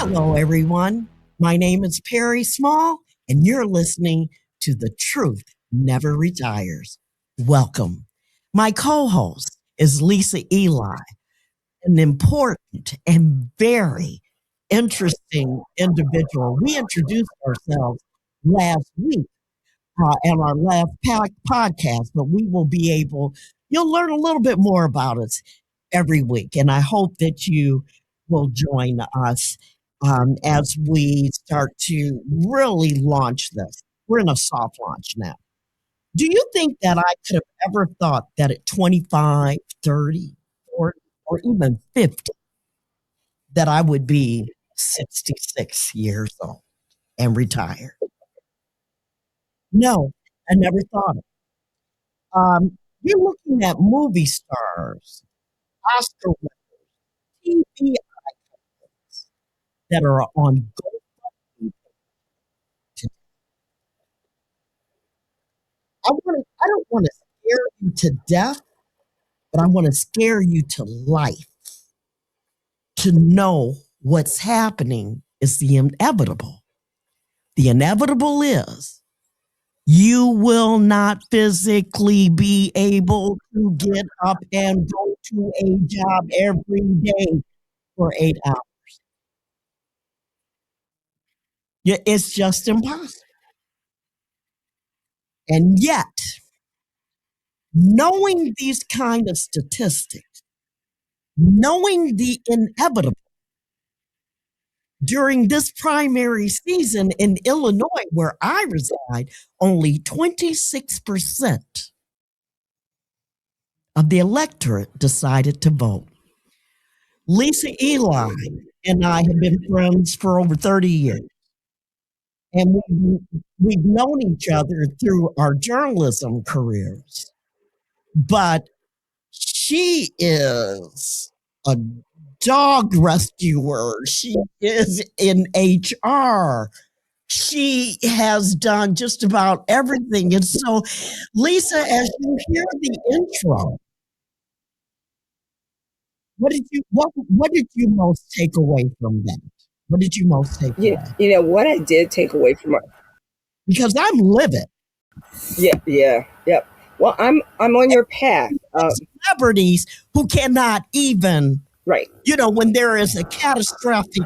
Hello, everyone. My name is Perry Small, and you're listening to The Truth Never Retires. Welcome. My co host is Lisa Eli, an important and very interesting individual. We introduced ourselves last week on our last podcast, but we will be you'll learn a little bit more about us every week. And I hope that you will join us as we start to really launch this. We're in a soft launch now. Do you think that I could have ever thought that at 25, 30, 40, or even 50, that I would be 66 years old and retired? No, I never thought it. You're looking at movie stars, Oscar winners, TV icons that are on GoFundMe. I don't want to scare you to death, but I want to scare you to life. To know what's happening is the inevitable. The inevitable is you will not physically be able to get up and go to a job every day for 8 hours. It's just impossible. And yet, knowing these kind of statistics, knowing the inevitable, during this primary season in Illinois, where I reside, only 26% of the electorate decided to vote. Lisa Eli and I have been friends for over 30 years. And we've known each other through our journalism careers. But she is a dog rescuer. She is in HR. She has done just about everything. And so, Lisa, as you hear the intro, what did you most take away from that? What did you most take away? What I did take away from her, because I'm livid. Yeah. Well, I'm on your path. Celebrities who cannot even, right. When there is a catastrophic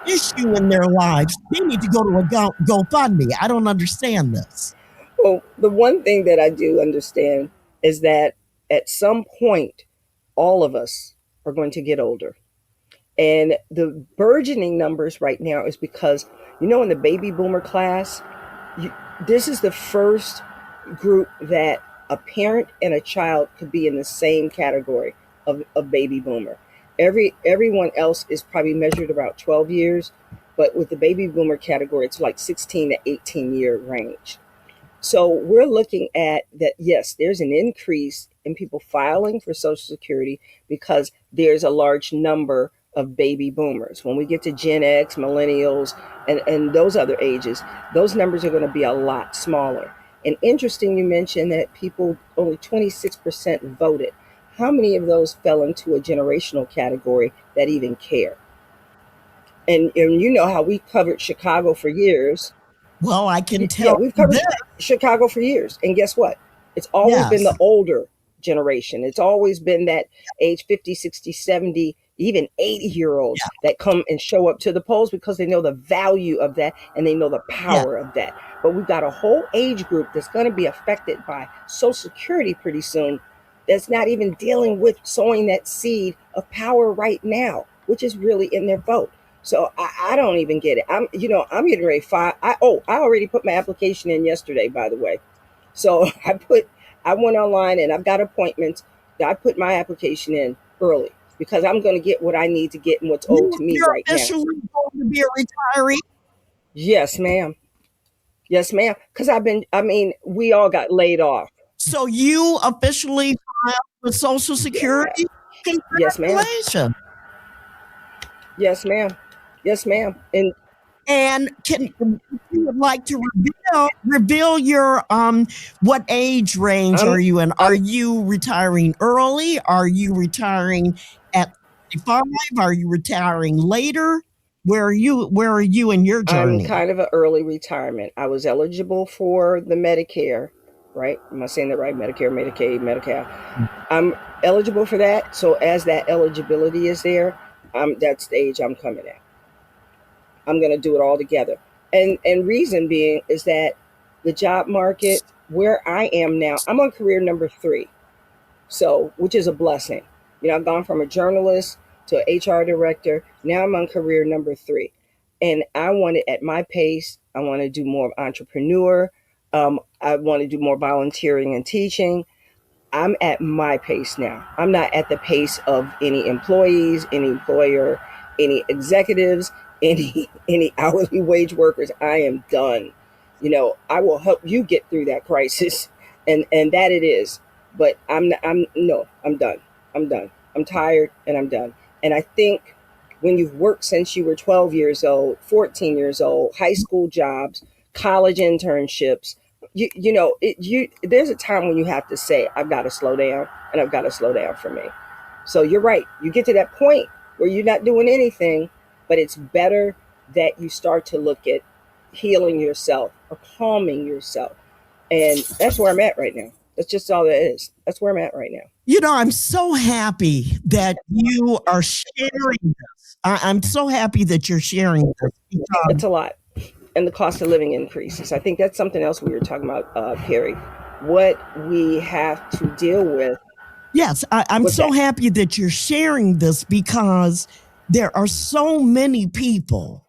issue in their lives, they need to go to a GoFundMe. I don't understand this. Well, the one thing that I do understand is that at some point, all of us are going to get older. And the burgeoning numbers right now is because, in the baby boomer class, this is the first group that a parent and a child could be in the same category of baby boomer. Everyone else is probably measured about 12 years, but with the baby boomer category, it's like 16 to 18 year range. So we're looking at that, yes, there's an increase in people filing for Social Security because there's a large number of baby boomers. When we get to Gen X, millennials, and those other ages, those numbers are going to be a lot smaller. And interesting, you mentioned that only 26% voted. How many of those fell into a generational category that even care? And you know how we covered Chicago for years. Well, I can tell. Yeah, we've covered Chicago for years. And guess what? It's always been the older generation. It's always been that age 50, 60, 70, even 80-year-olds that come and show up to the polls because they know the value of that and they know the power of that. But we've got a whole age group that's going to be affected by Social Security pretty soon that's not even dealing with sowing that seed of power right now, which is really in their vote. So I don't even get it. I'm getting ready to file. I already put my application in yesterday, by the way. So I went online and I've got appointments. I put my application in early because I'm going to get what I need to get and what's owed to me right now. You're officially going to be a retiree? Yes, ma'am. Yes, ma'am. Because we all got laid off. So you officially filed with Social Security? Yeah. Congratulations. Yes, ma'am. Yes, ma'am. And if you would like to reveal your what age range are you in? Are you retiring early? Are you retiring at 55? Are you retiring later? Where are you in your journey? I'm kind of an early retirement. I was eligible for the Medicare, right? Am I saying that right? Medicare, Medicaid, Medicare. I'm eligible for that. So as that eligibility is there, that's the age I'm coming at. I'm going to do it all together. And reason being is that the job market where I am now, I'm on career number 3. So, which is a blessing. I've gone from a journalist to an HR director. Now I'm on career number 3. And I want it at my pace. I want to do more entrepreneur. I want to do more volunteering and teaching. I'm at my pace now. I'm not at the pace of any employees, any employer, any executives, any hourly wage workers. I am done. I will help you get through that crisis, and that it is. But I'm done. I'm done. I'm tired and I'm done. And I think when you've worked since you were 12 years old, 14 years old, high school jobs, college internships, there's a time when you have to say, I've got to slow down, and I've got to slow down for me. So you're right. You get to that point where you're not doing anything, but it's better that you start to look at healing yourself or calming yourself. And that's where I'm at right now. That's just all that is. That's where I'm at right now. I'm so happy that you are sharing this. I'm so happy that you're sharing this. It's a lot. And the cost of living increases. I think that's something else we were talking about, Perri. What we have to deal with. Yes, I'm so happy that you're sharing this, because there are so many people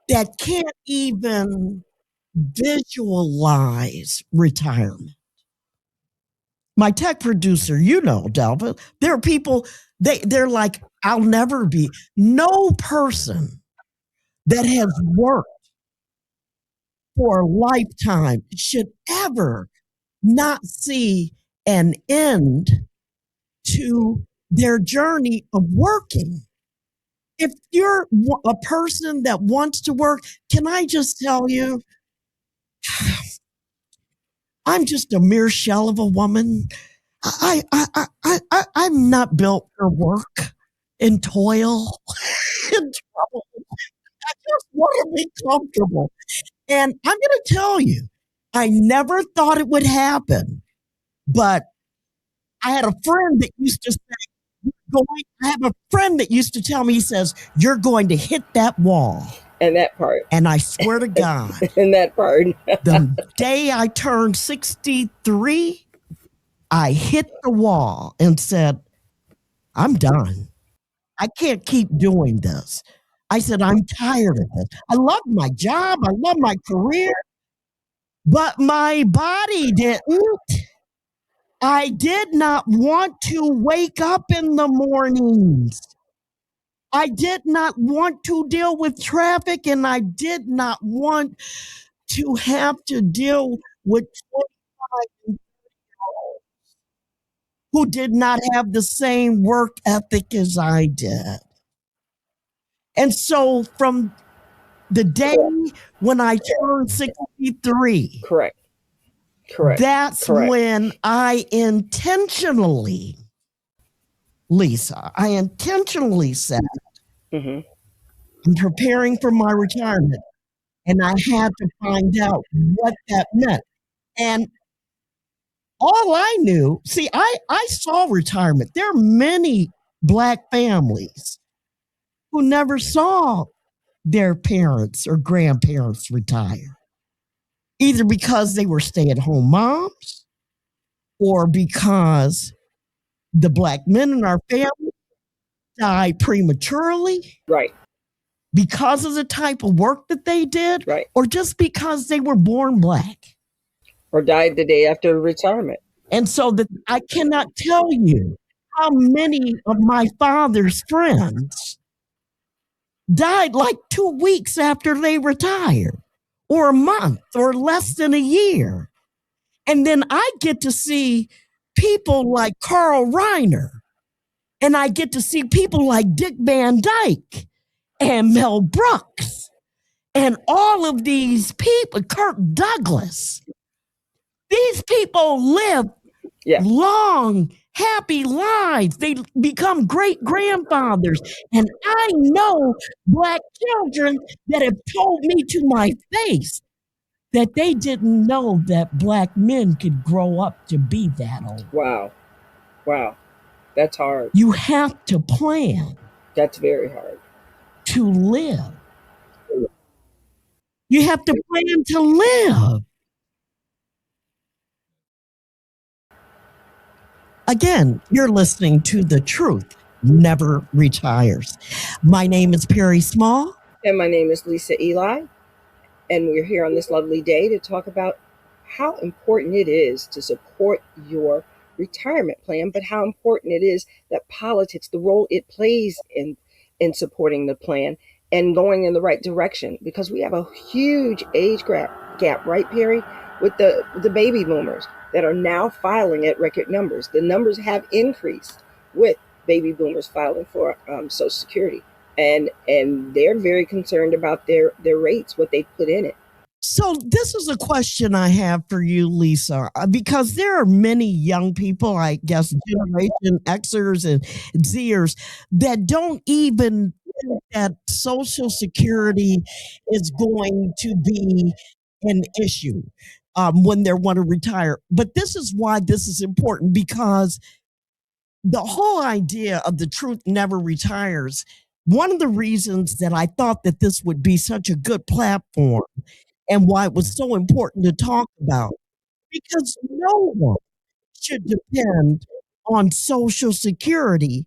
that can't even visualize retirement. My tech producer, Delva, there are people, they're like, I'll never be. No person that has worked for a lifetime should ever not see an end to their journey of working. If you're a person that wants to work, can I just tell you, I'm just a mere shell of a woman. I'm not built for work and toil and trouble. I just want to be comfortable. And I'm going to tell you, I never thought it would happen, but I had a friend that used to say, I have a friend that used to tell me, he says, you're going to hit that wall. And that part. And I swear to God. And that part. The day I turned 63, I hit the wall and said, I'm done. I can't keep doing this. I said, I'm tired of this. I love my job. I love my career. But my body didn't. I did not want to wake up in the mornings. I did not want to deal with traffic, and I did not want to have to deal with 25 who did not have the same work ethic as I did. And so from the day when I turned 63, Correct. That's when I intentionally, Lisa, said, I'm preparing for my retirement. And I had to find out what that meant. And all I knew, I saw retirement. There are many Black families who never saw their parents or grandparents retire, either because they were stay-at-home moms or because the Black men in our family died prematurely. Right. Because of the type of work that they did, right, or just because they were born Black. Or died the day after retirement. And so that I cannot tell you how many of my father's friends died like 2 weeks after they retired, or a month, or less than a year. And then I get to see people like Carl Reiner, and I get to see people like Dick Van Dyke and Mel Brooks, and all of these people, Kirk Douglas. These people live long happy lives. They become great grandfathers. And I know Black children that have told me to my face that they didn't know that Black men could grow up to be that old. Wow. Wow. That's hard. You have to plan That's very hard. to live. You have to plan to live. Again, you're listening to The Truth Never Retires. My name is Perri Small. And my name is Lisa Eli. And we're here on this lovely day to talk about how important it is to support your retirement plan, but how important it is that politics, the role it plays in supporting the plan and going in the right direction, because we have a huge age gap, right, Perri, with the baby boomers that are now filing at record numbers. The numbers have increased with baby boomers filing for Social Security, and they're very concerned about their rates, what they put in it. So this is a question I have for you, Lisa, because there are many young people, I guess, Generation Xers and Zers, that don't even think that Social Security is going to be an issue when they want to retire. But this is why this is important, because the whole idea of The Truth Never Retires, one of the reasons that I thought that this would be such a good platform and why it was so important to talk about, because no one should depend on Social Security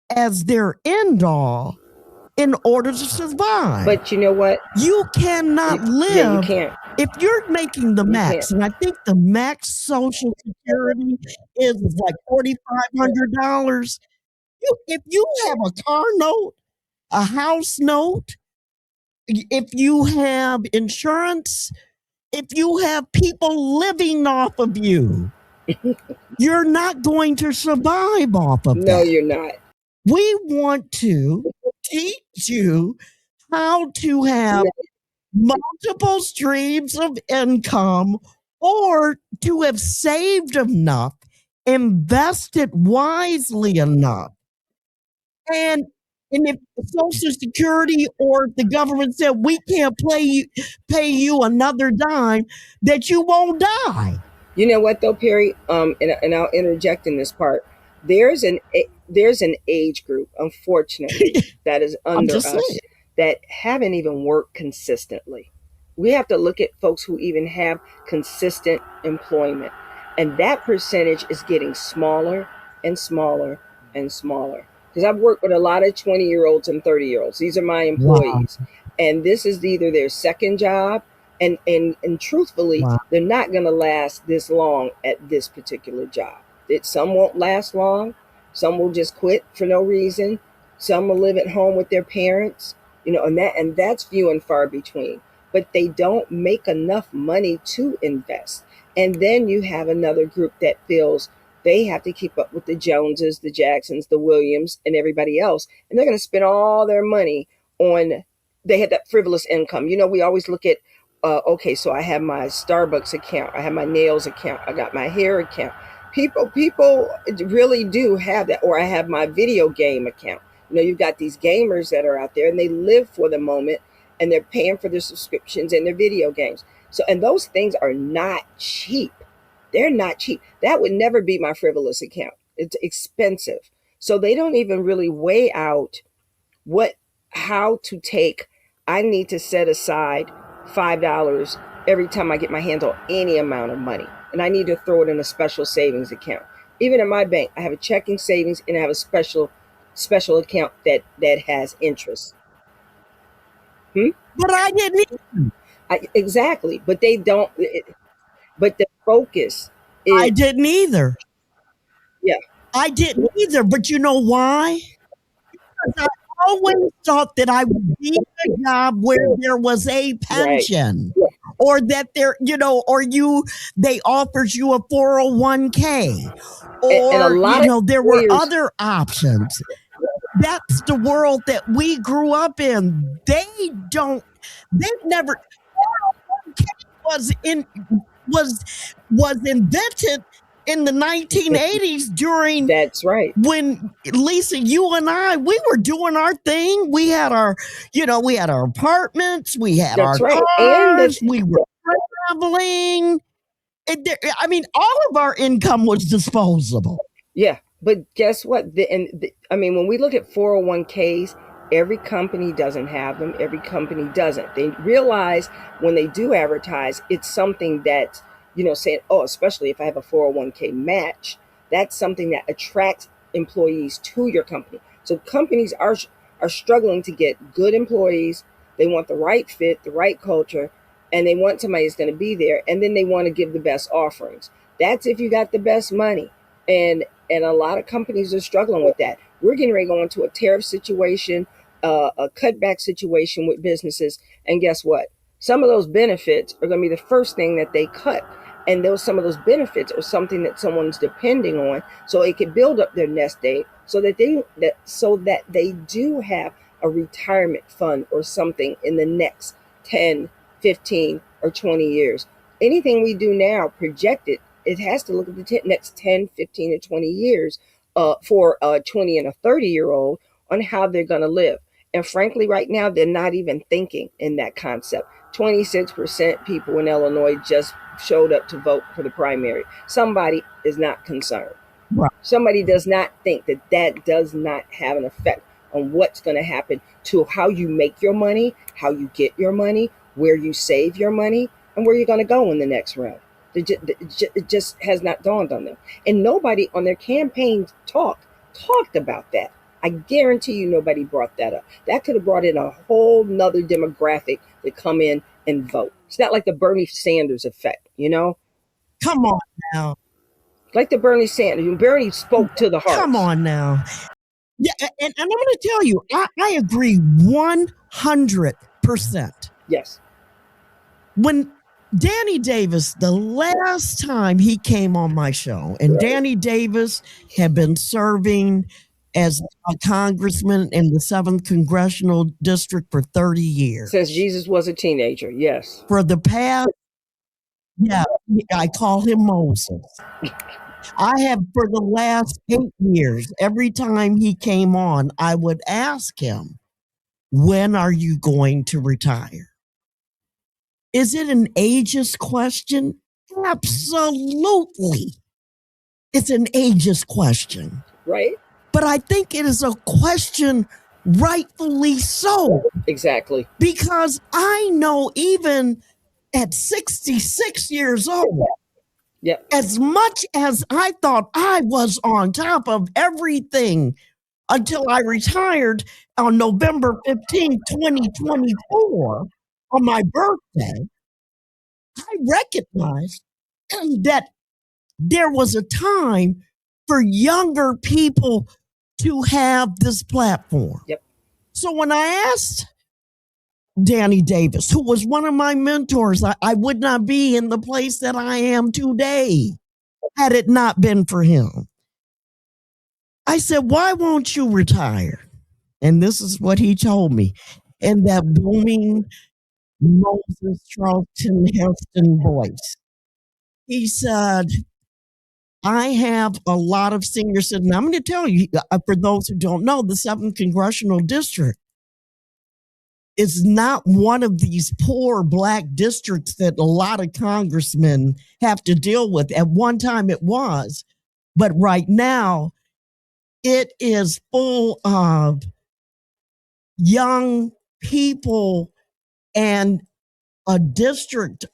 as their end all in order to survive. But you know what? You cannot live. Yeah, you can't. If you're making the max, and I think the max Social Security is like $4,500. If you have a car note, a house note, if you have insurance, if you have people living off of you, you're not going to survive off of that. No, you're not. We want to teach you how to have multiple streams of income, or to have saved enough, invested wisely enough. And if Social Security or the government said we can't pay you another dime, that you won't die. You know what though, Perri? And I'll interject in this part. There's an age group, unfortunately, that is under us that haven't even worked consistently. We have to look at folks who even have consistent employment, and that percentage is getting smaller and smaller and smaller. Because I've worked with a lot of 20-year-olds and 30-year-olds. These are my employees. Wow. And this is either their second job. And truthfully, wow, they're not going to last this long at this particular job. Some won't last long. Some will just quit for no reason. Some will live at home with their parents. And that's few and far between. But they don't make enough money to invest. And then you have another group that feels they have to keep up with the Joneses, the Jacksons, the Williams, and everybody else. And they're going to spend all their money on, they have that frivolous income. We always look at, okay, so I have my Starbucks account. I have my nails account. I got my hair account. People really do have that. Or I have my video game account. You've got these gamers that are out there and they live for the moment and they're paying for their subscriptions and their video games. So, and those things are not cheap. They're not cheap. That would never be my frivolous account. It's expensive. So they don't even really weigh out how to take. I need to set aside $5 every time I get my hands on any amount of money. And I need to throw it in a special savings account. Even in my bank, I have a checking, savings, and I have a special account that has interest. But I didn't either. Exactly. But they don't. But the focus is. I didn't either. Yeah. I didn't either. But you know why? Because I always thought that I would be in a job where there was a pension. Right. Or that they offers you a 401k. Or, there were other options. That's the world that we grew up in. They've never, 401k was invented in the 1980s during That's right. when Lisa, you and I, we were doing our thing. We had our, we had our apartments, we had That's our right. cars, we were traveling. I mean, all of our income was disposable. Yeah, but guess what? I mean, when we look at 401ks, every company doesn't have them. Every company doesn't. They realize when they do advertise, it's something that, saying, oh, especially if I have a 401k match, that's something that attracts employees to your company. So companies are struggling to get good employees. They want the right fit, the right culture, and they want somebody that's going to be there. And then they want to give the best offerings. That's if you got the best money. And a lot of companies are struggling with that. We're getting ready to go into a tariff situation, a cutback situation with businesses. And guess what? Some of those benefits are going to be the first thing that they cut. And some of those benefits are something that someone's depending on, so it can build up their nest egg, so that they do have a retirement fund or something in the next 10, 15, or 20 years. Anything we do now projected, it has to look at the next 10, 15, or 20 years for a 20 and a 30-year-old on how they're going to live. And frankly, right now, they're not even thinking in that concept. 26% people in Illinois just showed up to vote for the primary. Somebody is not concerned. Right. Somebody does not think that does not have an effect on what's going to happen to how you make your money, how you get your money, where you save your money, and where you're going to go in the next round. It just has not dawned on them. And nobody on their campaigns talked about that. I guarantee you nobody brought that up. That could have brought in a whole nother demographic to come in and vote. It's not like the Bernie Sanders effect, Come on now. Like the Bernie Sanders. Bernie spoke to the heart. Come on now. Yeah, and I'm going to tell you, I agree 100%. Yes. When Danny Davis, the last time he came on my show, and Right. Danny Davis had been serving as a congressman in the 7th Congressional District for 30 years. Since Jesus was a teenager, yes. For the past, I call him Moses. I have, for the last 8 years, every time he came on, I would ask him, when are you going to retire? Is it an ageist question? Absolutely. It's an ageist question. Right? But I think it is a question rightfully so. Exactly. Because I know even at 66 years old, Yep. as much as I thought I was on top of everything until I retired on November 15, 2024, on my birthday, I recognized that there was a time for younger people to have this platform. Yep. So when I asked Danny Davis, who was one of my mentors, I would not be in the place that I am today had it not been for him. I said, why won't you retire? And this is what he told me in that booming Moses Charlton Heston voice. He said, I have a lot of senior citizens. I'm going to tell you, for those who don't know, the 7th Congressional District is not one of these poor Black districts that a lot of congressmen have to deal with. At one time it was, but right now it is full of young people and a district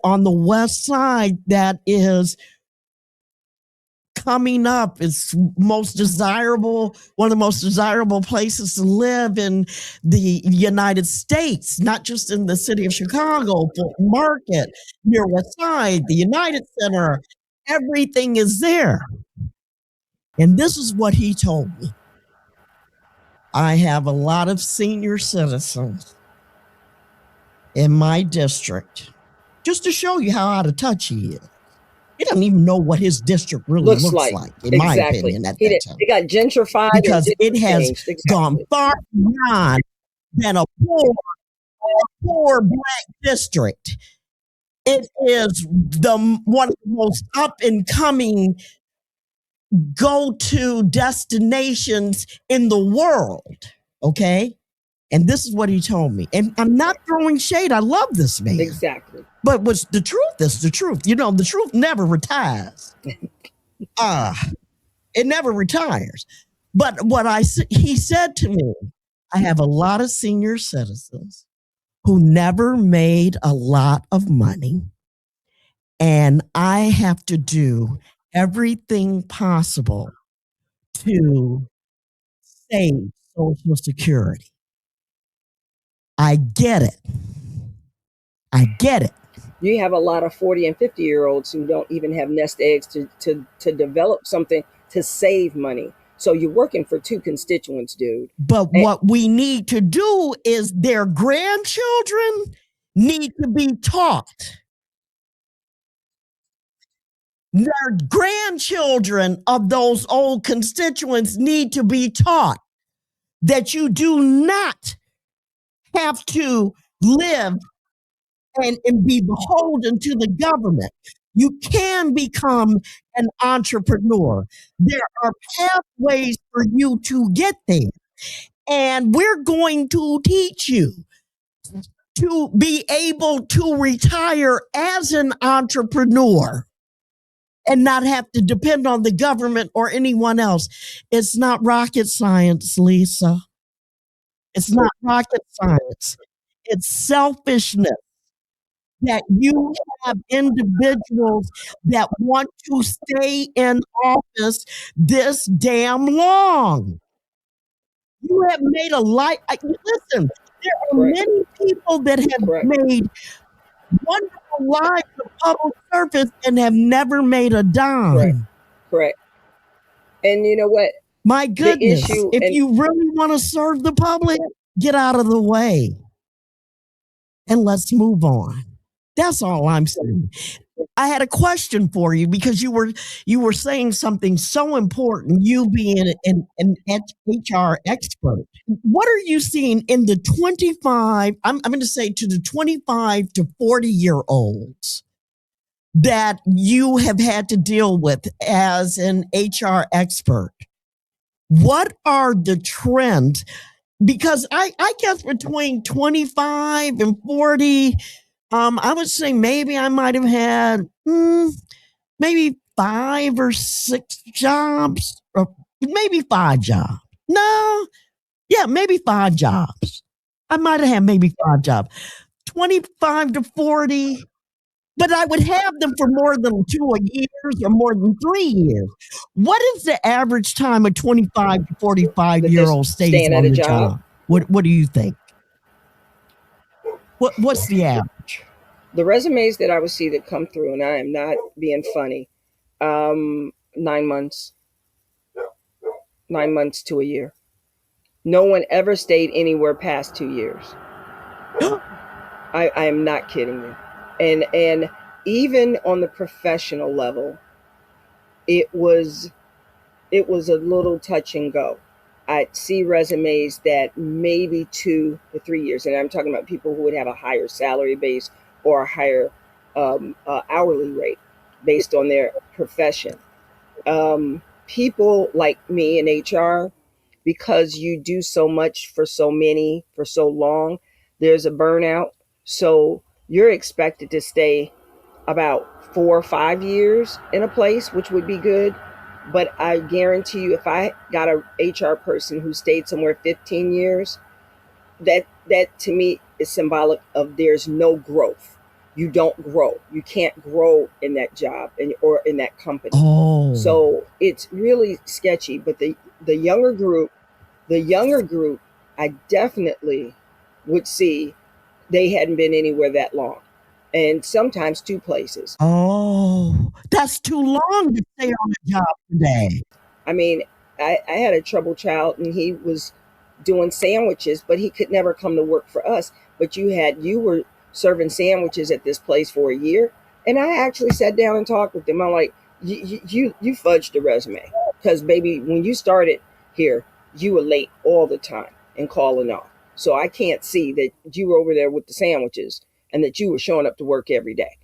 on the west side that is coming up. It's most desirable, one of the most desirable places to live in the United States, not just in the city of Chicago, but Market, near West Side, the United Center, everything is there. And this is what he told me. I have a lot of senior citizens in my district, just to show you how out of touch he is. He doesn't even know what his district really looks like in my opinion, at that time. It got gentrified. Because it has gone far beyond than a poor Black district. It is one of the most up and coming go-to destinations in the world. Okay. And this is what he told me. And I'm not throwing shade. I love this man. Exactly. But what's the truth is the truth. You know, the truth never retires. It never retires. But he said to me, I have a lot of senior citizens who never made a lot of money, and I have to do everything possible to save Social Security. I get it. I get it. You have a lot of 40 and 50-year-olds who don't even have nest eggs to develop something to save money. So you're working for two constituents, dude. But what we need to do is their grandchildren need to be taught. Their grandchildren of those old constituents need to be taught that you do not have to live and be beholden to the government. You can become an entrepreneur. There are pathways for you to get there. And we're going to teach you to be able to retire as an entrepreneur and not have to depend on the government or anyone else. It's not rocket science, Lisa. It's not rocket science. It's selfishness that you have individuals that want to stay in office this damn long. You have made a life. Listen, there are many people that have made wonderful lives of public service and have never made a dime. Correct. And you know what? My goodness, if you really want to serve the public, get out of the way and let's move on. That's all I'm saying. I had a question for you because you were saying something so important, you being an HR expert. What are you seeing in the 25, I'm going to say to the 25 to 40-year-olds that you have had to deal with as an HR expert? What are the trends? Because I guess between 25 and 40, I would say maybe I might have had maybe 5 or 6 jobs, or maybe 5 jobs. No, yeah, maybe 5 jobs. I might have had maybe 5 jobs. 25 to 40, but I would have them for more than 2 years or more than 3 years. What is the average time a 25 to 45-year-old stays on the job? What do you think? What's the average? The resumes that I would see that come through, and I am not being funny, 9 months. 9 months to a year. No one ever stayed anywhere past 2 years. I am not kidding you. And even on the professional level, it was a little touch and go. I'd see resumes that maybe 2 to 3 years, and I'm talking about people who would have a higher salary base or a higher hourly rate based on their profession. People like me in HR, because you do so much for so many for so long, there's a burnout. So you're expected to stay about 4 or 5 years in a place, which would be good. But I guarantee you, if I got a HR person who stayed somewhere 15 years, that to me is symbolic of there's no growth. You don't grow. You can't grow in that job or in that company. Oh. So it's really sketchy. But the younger group, I definitely would see they hadn't been anywhere that long. And sometimes 2 places. Oh, that's too long to stay on a job today. I mean, I had a troubled child, and he was doing sandwiches, but he could never come to work for us. But you were serving sandwiches at this place for a year, and I actually sat down and talked with them. I'm like, you fudged the resume, because baby, when you started here, you were late all the time and calling off. So I can't see that you were over there with the sandwiches and that you were showing up to work every day.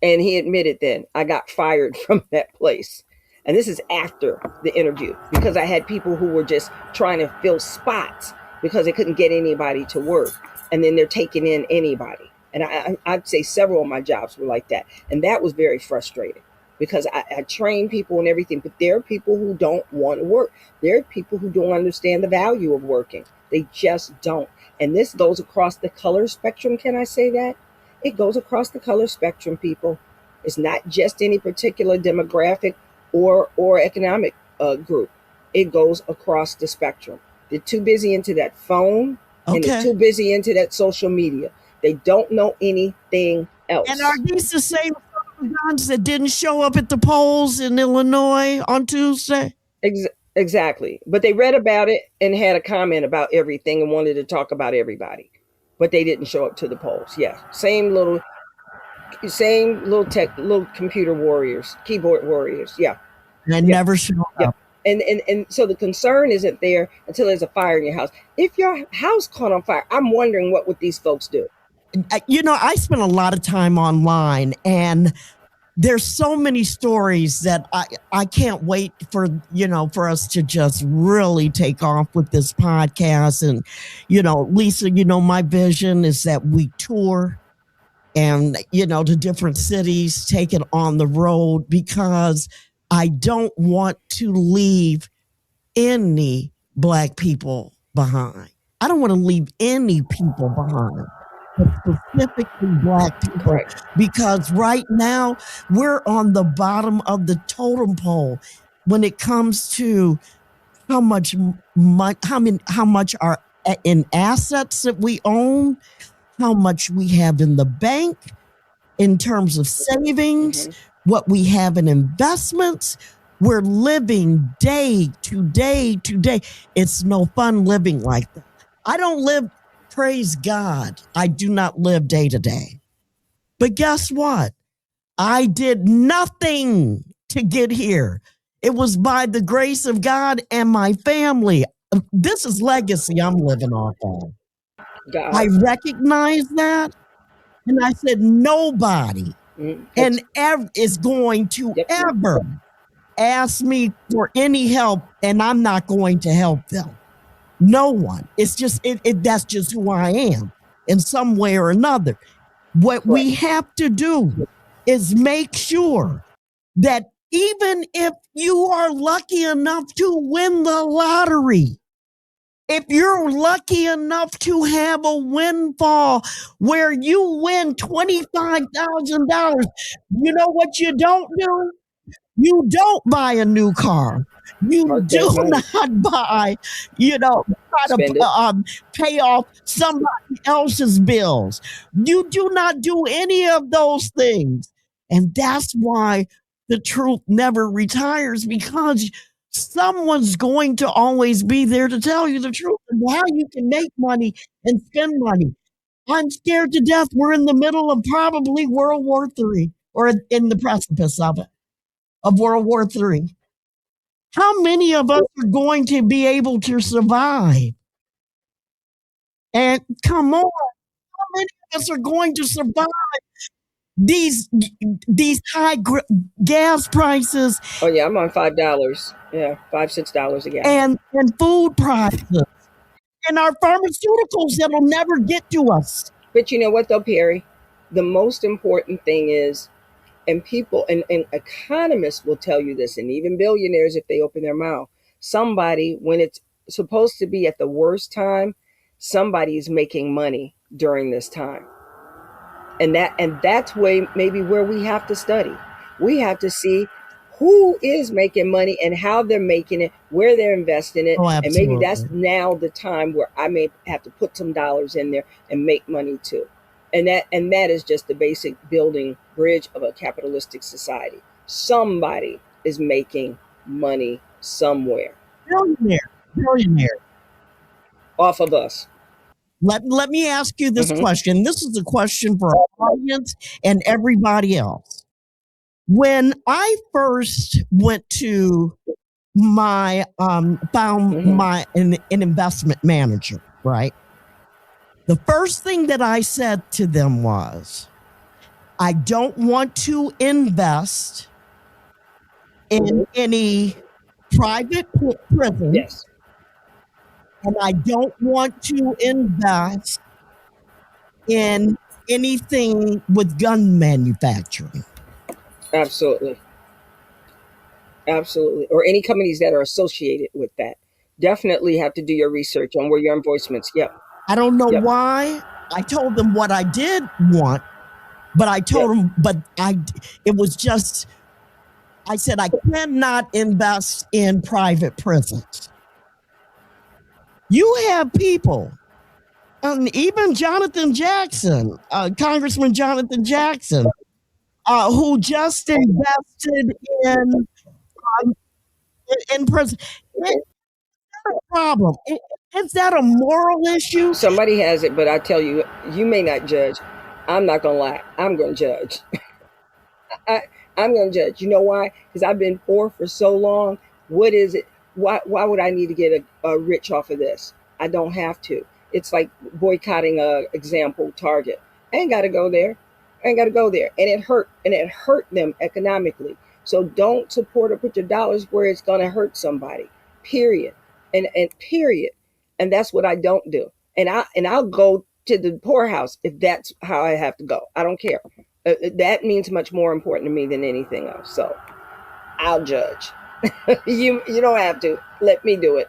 And he admitted then, I got fired from that place. And this is after the interview, because I had people who were just trying to fill spots because they couldn't get anybody to work. And then they're taking in anybody. And I'd say several of my jobs were like that. And that was very frustrating, because I train people and everything, but there are people who don't want to work. There are people who don't understand the value of working. They just don't. And this goes across the color spectrum. Can I say that? It goes across the color spectrum, people. It's not just any particular demographic or economic group. It goes across the spectrum. They're too busy into that phone, and they're too busy into that social media. They don't know anything else. And are these the same guns that didn't show up at the polls in Illinois on Tuesday? Exactly. But they read about it and had a comment about everything and wanted to talk about everybody. But they didn't show up to the polls. Yeah. Same little little computer warriors, keyboard warriors. Yeah. And never showed up. And so the concern isn't there until there's a fire in your house. If your house caught on fire, I'm wondering what would these folks do? I spent a lot of time online, and there's so many stories that I can't wait for us to just really take off with this podcast. And, Lisa, my vision is that we tour and, to different cities, take it on the road, because I don't want to leave any Black people behind. I don't want to leave any people behind, but specifically Black people, Right. because right now we're on the bottom of the totem pole when it comes to how much are in assets that we own, how much we have in the bank in terms of savings, what we have in investments. We're living day to day to day. It's no fun living like that. I don't live, praise God, I do not live day to day. But guess what? I did nothing to get here. It was by the grace of God and my family. This is legacy I'm living off of. God. I recognize that. And I said, nobody is going to ever ask me for any help, and I'm not going to help them. No one. It's just, that's just who I am in some way or another. What we have to do is make sure that even if you are lucky enough to win the lottery, if you're lucky enough to have a windfall where you win $25,000, you know what you don't do? You don't buy a new car. You do not buy, try to pay off somebody else's bills. You do not do any of those things. And that's why the truth never retires, because someone's going to always be there to tell you the truth and how you can make money and spend money. I'm scared to death. We're in the middle of probably World War III, or in the precipice of it, of World War III. How many of us are going to be able to survive? And come on, how many of us are going to survive these high gas prices? Oh yeah, I'm on $5. Yeah, $5-6 a gallon. And food prices and our pharmaceuticals that'll never get to us. But you know what though, Perry? The most important thing is, and people and economists will tell you this, and even billionaires if they open their mouth, somebody, when it's supposed to be at the worst time, somebody's making money during this time. And that's maybe where we have to study. We have to see who is making money and how they're making it, where they're investing it. And maybe that's now the time where I may have to put some dollars in there and make money too. And that is just the basic building bridge of a capitalistic society. Somebody is making money somewhere. Billionaire. Off of us. Let me ask you this question. This is a question for our audience and everybody else. When I first went to my found an investment manager, right? The first thing that I said to them was, I don't want to invest in any private prison. Yes. And I don't want to invest in anything with gun manufacturing. Absolutely. Absolutely. Or any companies that are associated with that. Definitely have to do your research on where your invoicements. Yep. I don't know why. I told them what I did want, but I told them, it was just, I said, I cannot invest in private prisons. You have people, and even Jonathan Jackson, Congressman Jonathan Jackson, who just invested in prison. It's not a problem. Is that a moral issue? Somebody has it, but I tell you, you may not judge. I'm not going to lie. I'm going to judge. I'm going to judge. You know why? Because I've been poor for so long. What is it? Why would I need to get a rich off of this? I don't have to. It's like boycotting a example Target. I ain't got to go there. I ain't got to go there. And it hurt them economically. So don't support or put your dollars where it's going to hurt somebody. Period. And period. And that's what I don't do. And I'll go to the poorhouse if that's how I have to go. I don't care. That means much more important to me than anything else. So I'll judge. You don't have to. Let me do it.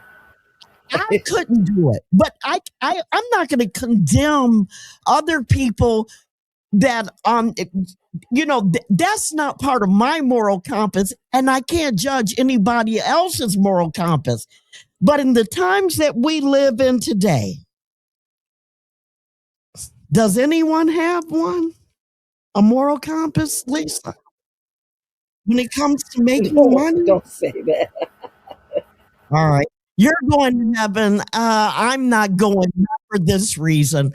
I couldn't do it, but I'm not going to condemn other people that that's not part of my moral compass, and I can't judge anybody else's moral compass. But in the times that we live in today, does anyone have one? A moral compass, Lisa? When it comes to making money? Don't say that. All right. You're going to heaven. I'm not going for this reason,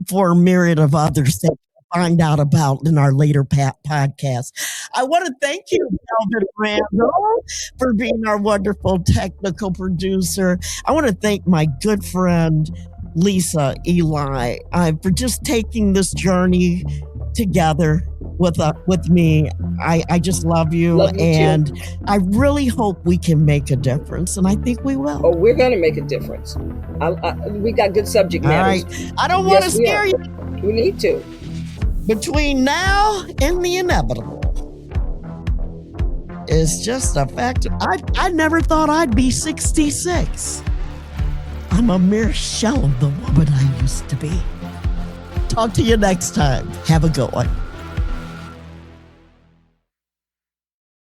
for a myriad of others that we'll find out about in our later podcast. I want to thank you, Melvin Randall, for being our wonderful technical producer. I want to thank my good friend, Lisa Eli, for just taking this journey together with me. I just love you, and too. I really hope we can make a difference, and I think we will. Oh, we're going to make a difference. We got good subject matters. All right. I don't want to scare you. We need to. Between now and the inevitable, it's just a fact. I never thought I'd be 66. I'm a mere shell of the woman I used to be. Talk to you next time. Have a good one.